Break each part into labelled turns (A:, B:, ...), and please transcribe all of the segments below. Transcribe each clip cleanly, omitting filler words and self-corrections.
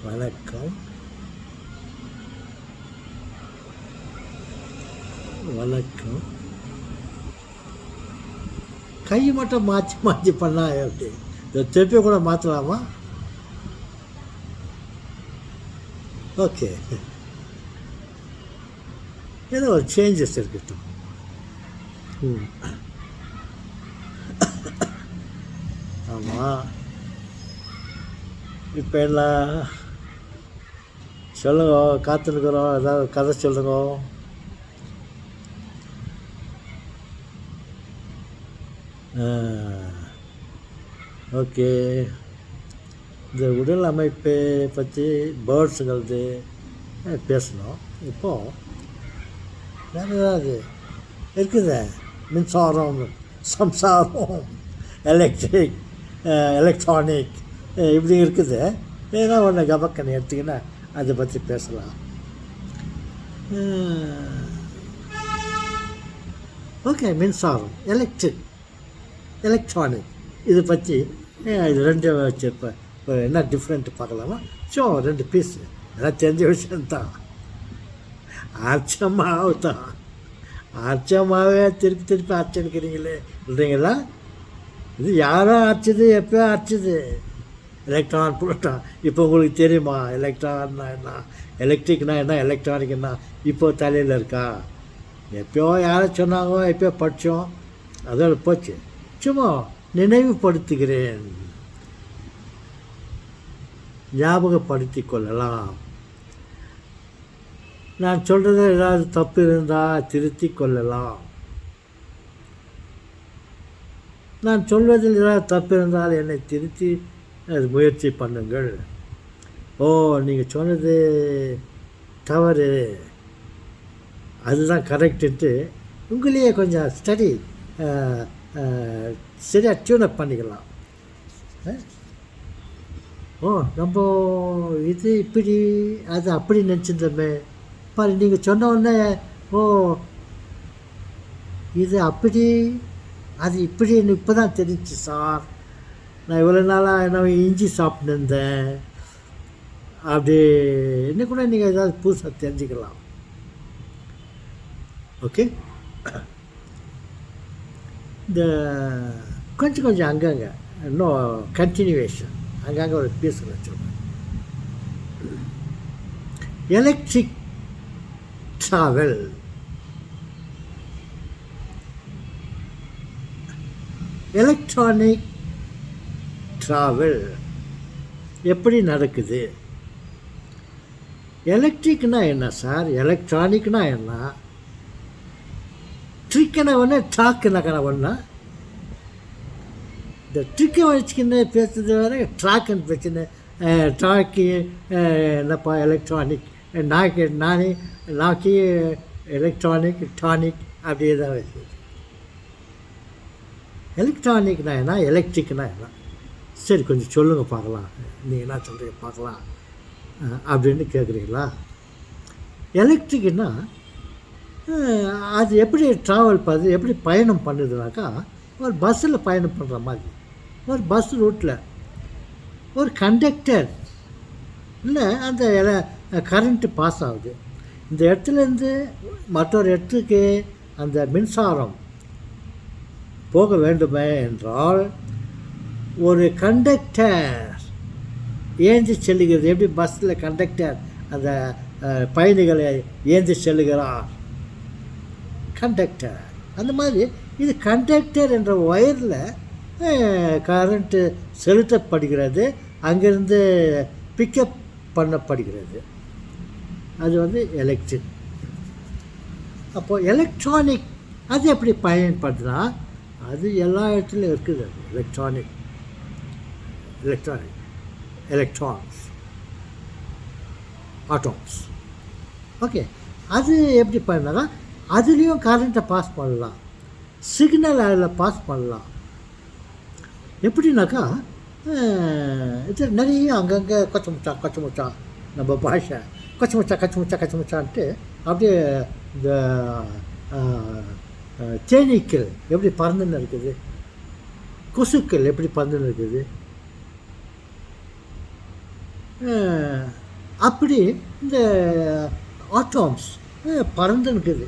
A: வணக்கம். வணக்கம். கை மட்டும் மாற்றி மாற்றி பண்ணால் எப்படி? இந்த திருப்பி கூட மாற்றலாமா? ஓகே, ஏதோ ஒரு சேஞ்சஸ் இருக்கட்டும். ஆமாம், இப்போ என்ன சொல்லுங்க, காத்துருக்குறோம். ஏதாவது கதை சொல்லுங்க. ஓகே, இந்த உடல் அமைப்பை பற்றி பேர்ட்ஸுங்கிறது பேசணும். இப்போது வேறு ஏதாவது இருக்குது? மின்சாரம், சம்சாரம், எலக்ட்ரிக், எலக்ட்ரானிக் இப்படி இருக்குது. ஏதோ ஒன்று கபக்கன்னு எடுத்திங்கன்னா அதை பற்றி பேசலாம். ஓகே, மின்சாரம், எலக்ட்ரிக், எலக்ட்ரானிக் இது பற்றி இது ரெண்டு வச்சுருப்பேன். என்ன டிஃப்ரெண்ட்டு பார்க்கலாமா? ஸோ 2 பீஸு எல்லாம் தெரிஞ்ச விஷயந்தான். அர்ச்சமாவு தான். அர்ச்சமாவே திருப்பி திருப்பி அர்ச்சனிக்கிறீங்களே இல்லைங்களா? இது யாரோ அரைச்சிது, எப்போ அரைச்சிது? Electron proton. இப்போ உங்களுக்கு தெரியுமா எலக்ட்ரான்னா என்ன, எலக்ட்ரிக்னா என்ன, எலக்ட்ரானிக்னா இப்போ தலையில் இருக்கா? எப்போயோ யாரோ சொன்னாங்க, எப்போயோ படித்தோம், அதோட போச்சு. சும்மா நினைவுபடுத்துகிறேன், ஞாபகப்படுத்தி கொள்ளலாம். நான் சொல்கிறது ஏதாவது தப்பு இருந்தால் திருத்தி கொள்ளலாம். நான் சொல்வதில் ஏதாவது தப்பு இருந்தால் என்னை திருத்தி அது முயற்சி பண்ணுங்கள். ஓ, நீங்கள் சொன்னது தவறு, அதுதான் கரெக்டுன்ட்டு உங்களையே கொஞ்சம் ஸ்டடி சரியாக டியூனப் பண்ணிக்கலாம். ஓ, நம்ம இது இப்படி அது அப்படி நினச்சிருந்தோமே பாரு, நீங்கள் சொன்ன உடனே ஓ இது அப்படி அது இப்படின்னு இப்போ தான் தெரிஞ்சிச்சு சார். நான் இவ்வளோ நாளாக என்ன இஞ்சி சாப்பிட்டு இருந்தேன். அப்படி இன்னும் கூட நீங்கள் ஏதாவது புதுசாக தெரிஞ்சுக்கலாம். ஓகே, இந்த கொஞ்சம் கொஞ்சம் அங்கங்கே இன்னும் கண்டினியூவேஷன் அங்கங்கே ஒரு பீஸ் வச்சுருக்கேன். எலக்ட்ரிக் ட்ராவல், எலக்ட்ரானிக் ட்ராவல் எப்படி நடக்குது? எலக்ட்ரிக்னா என்ன சார்? எலக்ட்ரானிக்னா என்ன? ட்ரிக்கனை ஒன்று ட்ராக்குனாக்கா ஒன்றா? இந்த ட்ரிக்கை வச்சுக்கின்னு பேசுறது வேறு, ட்ராக்குன்னு பேசுன்னு ட்ராக்கி என்னப்பா எலக்ட்ரானிக், நாக்கி எலக்ட்ரானிக், டானிக் அப்படியே தான் வருது. எலக்ட்ரானிக்னா என்ன, எலக்ட்ரிக்னா என்ன? சரி, கொஞ்சம் சொல்லுங்கள் பார்க்கலாம், நீங்கள் என்ன சொல்கிறீங்க பார்க்கலாம் அப்படின்னு கேட்குறீங்களா? எலக்ட்ரிக்னா அது எப்படி ட்ராவல் பண்ணுது, எப்படி பயணம் பண்ணுதுனாக்கா, ஒரு பஸ்ஸில் பயணம் பண்ணுற மாதிரி. ஒரு பஸ் ரூட்டில் ஒரு கண்டக்டர் இல்லை, அந்த கரண்ட்டு பாஸ் ஆகுது. இந்த இடத்துலேருந்து மற்றொரு இடத்துக்கு அந்த மின்சாரம் போக வேண்டுமே என்றால் ஒரு கண்டக்டர் ஏந்தி செல்லுகிறது. எப்படி பஸ்ஸில் கண்டக்டர் அந்த பயணிகளை ஏந்தி செல்லுகிறார் கண்டக்டர், அந்த மாதிரி இது கண்டக்டர் என்ற ஒயரில் கரண்ட்டு செலுத்தப்படுகிறது, அங்கேருந்து பிக்கப் பண்ணப்படுகிறது. அது வந்து எலக்ட்ரிக். அப்போது எலக்ட்ரானிக் அது எப்படி பயன்படுதுன்னா, அது எல்லா இடத்துலையும் இருக்குது. அது எலக்ட்ரானிக், எலக்ட்ரான்ஸ், ஆட்டோம்ஸ். ஓகே, அது எப்படி பண்ணால் அதுலேயும் கரண்ட்டை பாஸ் பண்ணலாம், சிக்னல் அதில் பாஸ் பண்ணலாம். எப்படின்னாக்கா இது நிறைய அங்கங்கே கொச்சமுச்சா நம்ம பாஷை கொச்சமுச்சான்ட்டு அப்படியே இந்த தேனீக்கள் எப்படி பறந்துன்னு இருக்குது, கொசுக்கள் எப்படி பறந்துன்னு இருக்குது, அப்படி இந்த ஆட்டோம்ஸ் பறந்துன்னுக்குது.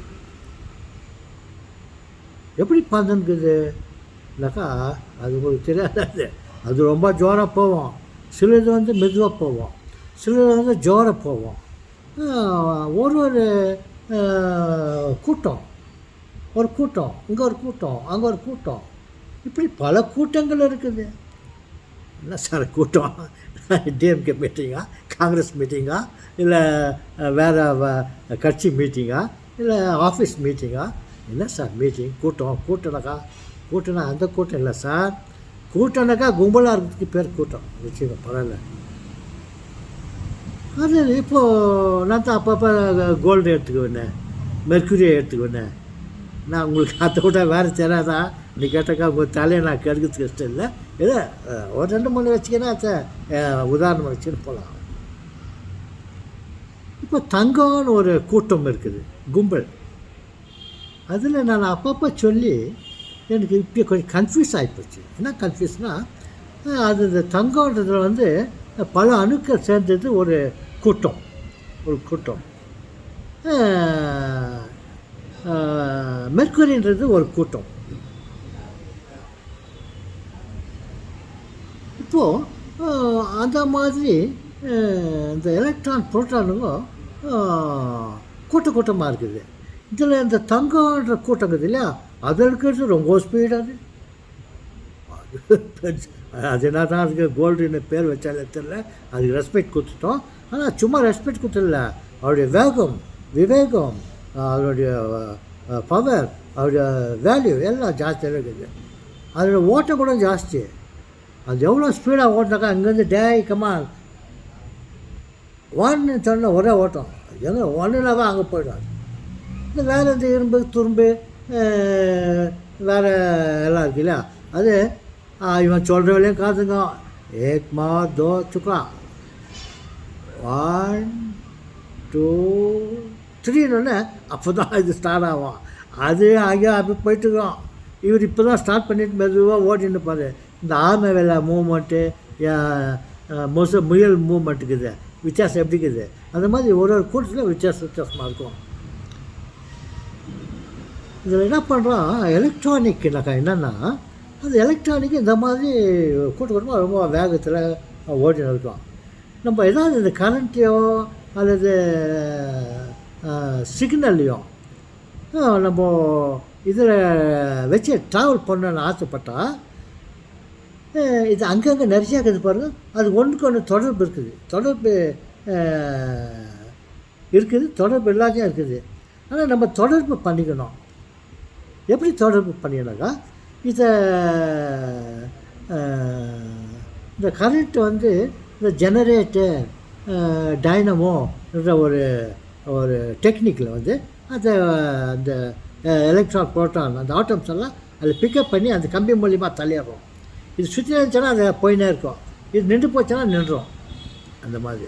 A: எப்படி பறந்துன்னுக்குதுனாக்கா அது உங்களுக்கு தெரியாது. அது ரொம்ப ஜோராக போவோம், சிலது வந்து மெதுவாக போவோம், சிலது வந்து ஜோராக போவோம். ஒரு ஒரு கூட்டம், ஒரு கூட்டம், இங்கே ஒரு கூட்டம், அங்கே ஒரு கூட்டம், இப்படி பல கூட்டங்கள் இருக்குது. என்ன சார் கூட்டம்? டிஎம்கே மீட்டிங்கா, காங்கிரஸ் மீட்டிங்கா, இல்லை வேறு கட்சி மீட்டிங்கா, இல்லை ஆஃபீஸ் மீட்டிங்கா? என்ன சார் மீட்டிங்? கூட்டம்னா அந்த கூட்டம் இல்லை சார். கூட்டம்னாக்கா கும்பலாக இருக்கிறதுக்கு பேர் கூட்டம். நிச்சயம் பரவாயில்ல. அது இப்போது நான் தான் அப்பப்போ கோல்டு எடுத்துக்குவேன், மெர்க்குரியை எடுத்துக்குவேன். நான் உங்களுக்கு அதை விட வேறு தெரியாதா? நீ கேட்டாக்கா உங்கள் தலையை நான் கெடுக்கிறதுக்கு இஷ்டம் இல்லை. ஏதோ ஒரு 2-3 வச்சுக்கினா அதை உதாரணம் வச்சுன்னு போகலாம். இப்போ தங்கம்னு ஒரு கூட்டம் இருக்குது, கும்பல். அதில் நான் அப்பப்போ சொல்லி எனக்கு இப்போ கொஞ்சம் கன்ஃபியூஸ் ஆகிப்போச்சு. என்ன கன்ஃபியூஸ்னால், அது இந்த தங்கன்றதில் வந்து பல அணுக்கள் சேர்ந்தது ஒரு கூட்டம். மெர்க்குரின்றது ஒரு கூட்டம். இப்போது அந்த மாதிரி இந்த எலக்ட்ரான் புரோட்டானுங்க கூட்டமாக இருக்குது. இதில் இந்த தங்கன்ற கூட்டம் இருக்குது இல்லையா, அது இருக்கிறது ரொம்ப ஸ்பீடாக. அது என்ன தான் அதுக்கு கோல்டுன்னு பேர் வச்சாலே தெரியல. அதுக்கு ரெஸ்பெக்ட் கொடுத்துட்டோம். ஆனால் சும்மா ரெஸ்பெக்ட் கொடுத்துடல, அவருடைய வேகம், விவேகம், அவருடைய பவர், அவருடைய வேல்யூ எல்லாம் ஜாஸ்தியாக இருக்குது. அதோட ஓட்டம் கூட ஜாஸ்தி. அது எவ்வளோ ஸ்பீடாக ஓட்டினாக்கா அங்கேருந்து கமான் 1 சொன்ன ஒரே ஓட்டம். எங்கே 1னாவே அங்கே போய்டும். இந்த வேறு இந்த இரும்பு துரும்பு வேறு எல்லாம் இருக்கு இல்லையா, அது இவன் சொல்கிற வேலையும் காத்துங்க. 1 மா 2 சுக்கா 1 2 3ன்னு அப்போ தான் இது ஸ்டார்ட் ஆகும். அது அங்கே அப்படி போயிட்டுருக்கோம். இவர் இப்போ தான் ஸ்டார்ட் பண்ணிட்டு மெதுவாக ஓட்டின்னு பாரு. இந்த ஆமை வேலை மூமெண்ட்டு, முயல் மூமெண்ட் இருக்குது, வித்தியாசம் எப்படி இருக்குது. அந்த மாதிரி ஒரு கூட்டத்தில் வித்தியாசமாக இருக்கும். இதில் என்ன பண்ணுறோம், எலக்ட்ரானிக்னாக்கா என்னென்னா, அந்த எலக்ட்ரானிக் இந்த மாதிரி கூட்டமாக ரொம்ப வேகத்தில் ஓடின்னு இருக்கோம். நம்ம ஏதாவது இந்த கரண்ட்டையோ அல்லது சிக்னல்லையோ நம்ம இதில் வச்சு ட்ராவல் பண்ணணுன்னு ஆசைப்பட்டால், இது அங்கங்கே நிறையா இருக்குது பாருங்கள். அது ஒன்றுக்கு ஒன்று தொடர்பு இருக்குது, தொடர்பு எல்லாத்தையும் இருக்குது. ஆனால் நம்ம தொடர்பு பண்ணிக்கணும். எப்படி தொடர்பு பண்ணிக்கணுக்கா, இந்த கரண்ட் வந்து இந்த ஜெனரேட்டர் டைனமோன்ற ஒரு டெக்னிக்கில் வந்து அந்த எலக்ட்ரான் புரோட்டான் அந்த ஆட்டம்ஸ் எல்லாம் அதில் பிக்கப் பண்ணி அந்த கம்பி மூலிமா தள்ளிடுறோம். இது சுற்றி இருந்துச்சுன்னா அதை போயினே இருக்கும், இது நின்று போச்சுன்னா நின்றோம். அந்த மாதிரி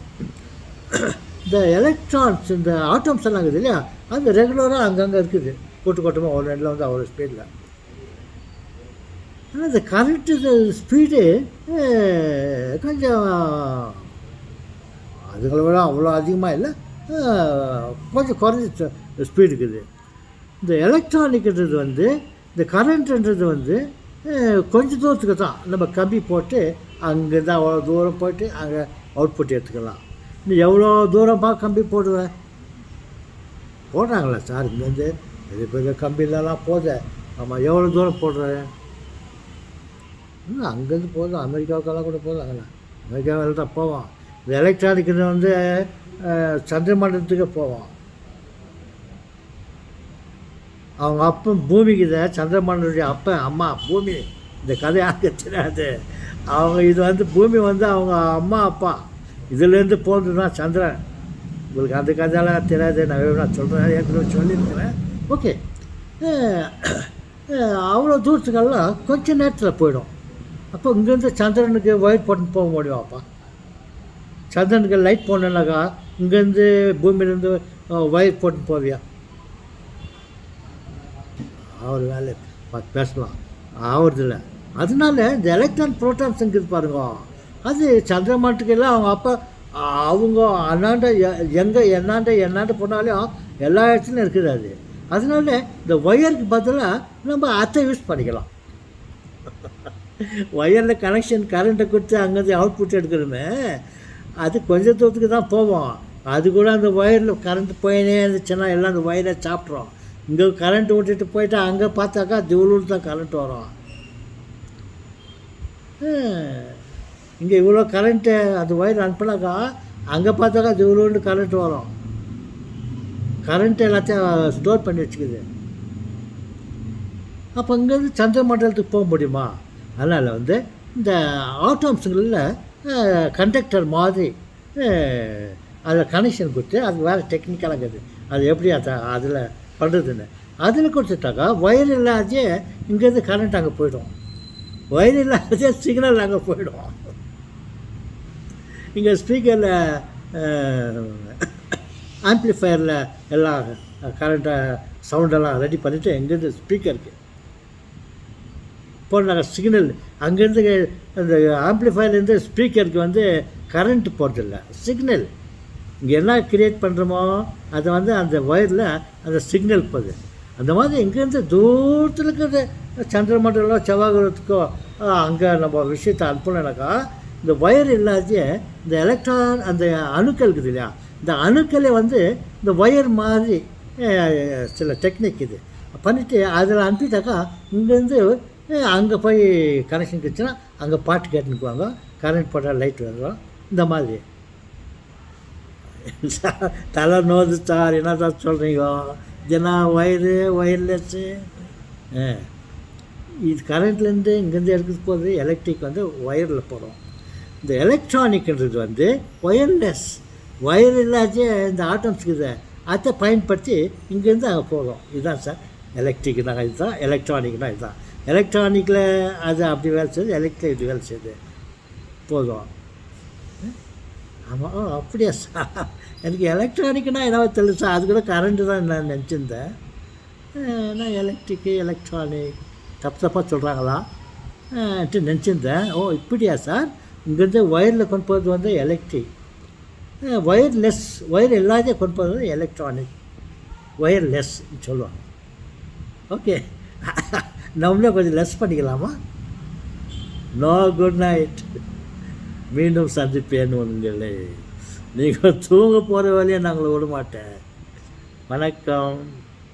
A: இந்த எலக்ட்ரான்ஸ் இந்த ஆட்டம்ஸ் எல்லாம் இருக்குது இல்லையா, அது ரெகுலராக அங்கங்கே இருக்குது, கூட்டமாக ஒரு இடத்துல வந்து அவ்வளோ ஸ்பீடில். ஆனால் இந்த கரண்ட்டு ஸ்பீடு கொஞ்சம் அதுங்களை விட அவ்வளோ அதிகமாக இல்லை, கொஞ்சம் குறைஞ்சி ஸ்பீடு இருக்குது. இந்த எலக்ட்ரானிக்ன்றது வந்து இந்த கரண்ட்ன்றது வந்து கொஞ்சம் தூரத்துக்கு தான் நம்ம கம்பி போட்டு அங்கேருந்து அவ்வளோ தூரம் போய்ட்டு அங்கே அவுட்புட் எடுத்துக்கலாம். இன்னும் எவ்வளோ தூரமாக கம்பி போடுவேன் போடுறாங்களா சார்? இங்கேருந்து பெரிய பெரிய கம்பிலலாம் போத. ஆமாம், எவ்வளோ தூரம் போடுறேன்? அங்கேருந்து போதும், அமெரிக்காவுக்கெல்லாம் கூட போதும். அமெரிக்காவில் தான் போவோம். இந்த எலக்ட்ரானிக் வந்து சந்திரமண்டலத்துக்கே போவோம். அவங்க அப்பன் பூமிக்கு இதை சந்திரமண்டலுடைய அப்பன் அம்மா பூமி, இந்த கதை யாருக்கு தெரியாது. அவங்க இது வந்து பூமி வந்து அவங்க அம்மா அப்பா இதுலேருந்து போகிறது தான் சந்திரன். உங்களுக்கு அந்த கதையெல்லாம் தெரியாது, நான் சொல்கிறேன், ஏற்கனவே சொல்லியிருக்கிறேன். ஓகே, அவ்வளோ தூரத்துக்கெல்லாம் கொஞ்சம் நேரத்தில் போயிடும். அப்போ இங்கேருந்து சந்திரனுக்கு ஒயர் போட்டு போக முடியும். அப்பா சந்திரனுக்கு லைட் போடணுன்னாக்கா இங்கேருந்து பூமியிலேருந்து ஒயர் போட்டு போவியா? அவர் வேலை பேசலாம் ஆகிறதில்ல. அதனால இந்த எலக்ட்ரான் புரோட்டான்ஸ் இருக்குது பாருங்க, அது சந்திரமாட்டுக்கெல்லாம் அவங்க அப்பா அவங்க அண்ணாண்ட எங்கே என்னாண்ட போனாலும் எல்லா இடத்துலையும் இருக்குது அது. அதனால இந்த ஒயருக்கு பதிலாக நம்ம அதை யூஸ் பண்ணிக்கலாம். ஒயரில் கனெக்ஷன் கரண்ட்டை கொடுத்து அங்கேருந்து அவுட்புட் எடுக்கிறோமே, அது கொஞ்சம் தூரத்துக்கு தான் போவோம். அது கூட அந்த ஒயரில் கரண்ட் போயினே இருந்துச்சுன்னா எல்லாம் அந்த ஒயரை சாப்பிட்றோம். இங்கே கரண்ட் விட்டுட்டு போயிட்டா அங்கே பார்த்தாக்கா திவுளூர் தான் கரண்ட் வரும். இங்கே இவ்வளோ கரண்ட்டு அந்த ஒயர் அனுப்பினாக்கா அங்கே பார்த்தாக்கா திவுளூர்னு கரண்ட் வரும். கரண்ட் எல்லாத்தையும் ஸ்டோர் பண்ணி வச்சுக்குது. அப்போ இங்கேருந்து சந்திர மண்டலத்துக்கு போக முடியுமா? அதனால் இந்த ஆட்டோம்ஸுங்களில் கண்டக்டர் மாதிரி அதில் கனெக்ஷன் கொடுத்து அது வேறு டெக்னிக்கலாக இருக்குது. அது எப்படி அதில் பண்ணுறதுன்னு அதில் கொடுத்துட்டாக்கா ஒயர் இல்லாதே இங்கேருந்து கரண்ட் அங்கே போயிடும். ஒயர் இல்லாதே சிக்னல் அங்கே போயிடும். இங்கே ஸ்பீக்கரில் ஆம்ப்ளிஃபயரில் எல்லாம் கரண்ட்டை சவுண்டெல்லாம் ரெடி பண்ணிவிட்டு எங்கேருந்து ஸ்பீக்கருக்கு போடுறாங்க சிக்னல். அங்கேருந்து அந்த ஆம்ப்ளிஃபயர்லேருந்து ஸ்பீக்கருக்கு கரண்ட்டு போகிறதில்ல, சிக்னல். இங்கே என்ன க்ரியேட் பண்ணுறோமோ அதை அந்த ஒயரில் அந்த சிக்னல் போகுது. அந்த மாதிரி இங்கேருந்து தூரத்தில் இருக்கிற சந்திரமண்டலம் செவ்வாய்கிரகத்துக்கோ அங்கே நம்ம விஷயத்தை அனுப்பணுனாக்கா இந்த ஒயர் இல்லாத இந்த எலக்ட்ரான் அந்த அணுக்கள் இருக்குது இல்லையா, இந்த அணுக்களை இந்த ஒயர் மாதிரி சில டெக்னிக் இது பண்ணிவிட்டு அதில் அனுப்பிட்டாக்கா இங்கேருந்து அங்கே போய் கனெக்ஷன் கிடச்சுன்னா அங்கே பாட்டு கேட்டுக்குவாங்க, கரண்ட் போட்டால் லைட் வரும். இந்த மாதிரி தலை நோது சார் என்ன தான் சொல்கிறீங்க, இதெல்லாம் ஒயர்லெஸ்ஸு இது கரண்ட்லேருந்து இங்கேருந்து எடுக்கிறது போது எலக்ட்ரிக் ஒயரில் போகிறோம். இந்த எலக்ட்ரானிக்ன்றது ஒயர்லெஸ், ஒயர் இல்லாத இந்த ஆட்டம்ஸ்க்கு இதை அதை பயன்படுத்தி இங்கேருந்து அங்கே போகிறோம். இதுதான் சார் எலக்ட்ரிக்னா, இதுதான் எலக்ட்ரானிக்னா. இதுதான் எலக்ட்ரானிக்கில் அது அப்படி வேலை செய்யுது, எலக்ட்ரிக் இப்படி வேலை செய்யுது போதும். ஆமாம், அப்படியா சார்? எனக்கு எலக்ட்ரானிக்னால் ஏதாவது தெரியல சார், அது கூட கரண்ட்டு தான் நான் நினச்சிருந்தேன். நான் எலக்ட்ரிக்கு எலக்ட்ரானிக் தப்பாக சொல்கிறாங்களா நினச்சிருந்தேன். ஓ இப்படியா சார்? இங்கேருந்து ஒயரில் கொண்டு போகிறது எலக்ட்ரிக், ஒயர்லெஸ், ஒயர் இல்லாத கொண்டு போகிறது எலக்ட்ரானிக், ஒயர்லெஸ் சொல்லுவாங்க. ஓகே, நம்மளே கொஞ்சம் லெஸ் பண்ணிக்கலாமா? No, good night. மீண்டும் சந்திப்பேன் உங்களை. நீங்கள் தூங்க போகிற வழியை நாங்கள் விட மாட்டேன். வணக்கம்.